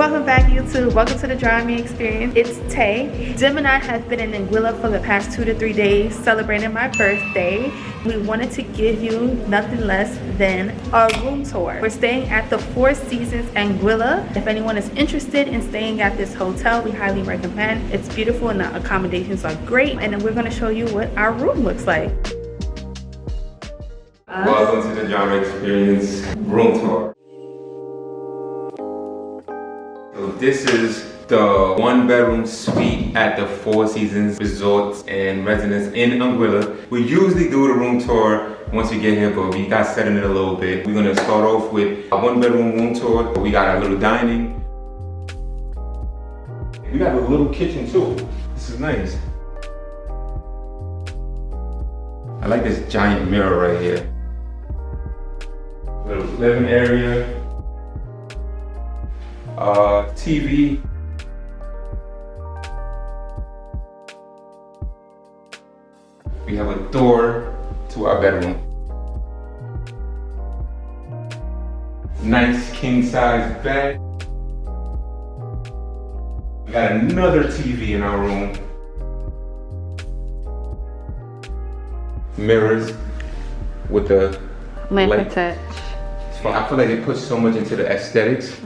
Welcome back, YouTube. Welcome to the Dry Me Experience. It's Tay. Jim and I have been in Anguilla for the past 2 to 3 days celebrating my birthday. We wanted to give you nothing less than a room tour. We're staying at the Four Seasons Anguilla. If anyone is interested in staying at this hotel, we highly recommend. It's beautiful and the accommodations are great. And then we're going to show you what our room looks like. Welcome to the Dry Me Experience room tour. So this is the 1-bedroom suite at the Four Seasons Resorts and Residence in Anguilla. We usually do the room tour once we get here, but we got set in it a little bit. We're gonna start off with a 1-bedroom room tour. We got a little dining. We got a little kitchen too. This is nice. I like this giant mirror right here. Little living area. TV. We have a door to our bedroom. Nice king size bed. We got another TV in our room. Mirrors with the Lamp light. attached. I feel like they put so much into the aesthetics.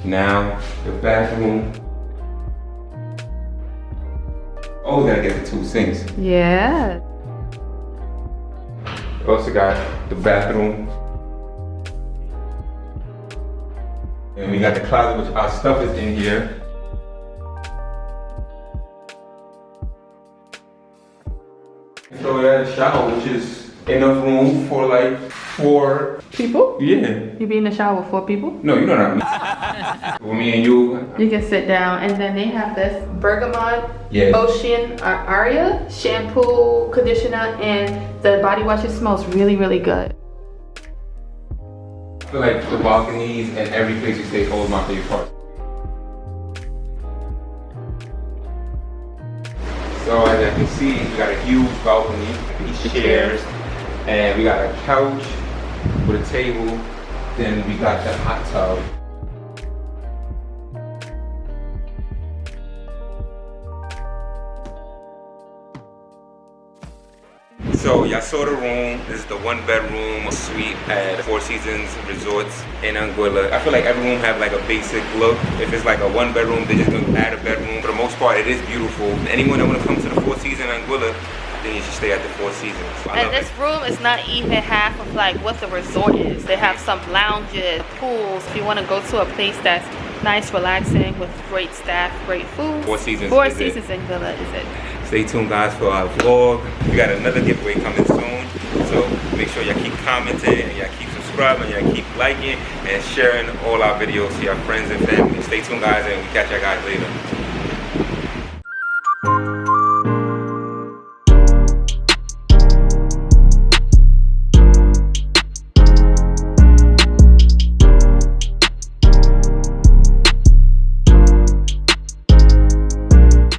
Now, the bathroom. Oh, we gotta get the 2 sinks. Yeah. We also got the bathroom. And we got the closet, which our stuff is in here. So we got a shower, which is enough room for like 4 people? Yeah. You be in the shower with 4 people? No, you know what I mean. For me and you. You can sit down, and then they have this bergamot, Yes. ocean aria shampoo, conditioner, and the body wash. It smells really, really good. I feel like the balconies and every place you stay hold my favorite part. So as you can see, we got a huge balcony, these chairs, and we got a couch with a table. Then we got the hot tub. So y'all saw the room. This is the 1-bedroom suite at Four Seasons Resorts in Anguilla. I feel like every room have like a basic look. If it's like a 1-bedroom, they're just gonna add a bedroom. For the most part, it is beautiful. Anyone that wanna come to the Four Seasons Anguilla, then you should stay at the Four Seasons. And this room is not even half of like what the resort is. They have some lounges, pools. If you wanna go to a place that's nice, relaxing, with great staff, great food. Four Seasons Anguilla is it. Stay tuned, guys, for our vlog. We got another giveaway coming soon. So make sure y'all keep commenting and y'all keep subscribing, y'all keep liking and sharing all our videos to your friends and family. Stay tuned, guys, and we catch y'all guys later.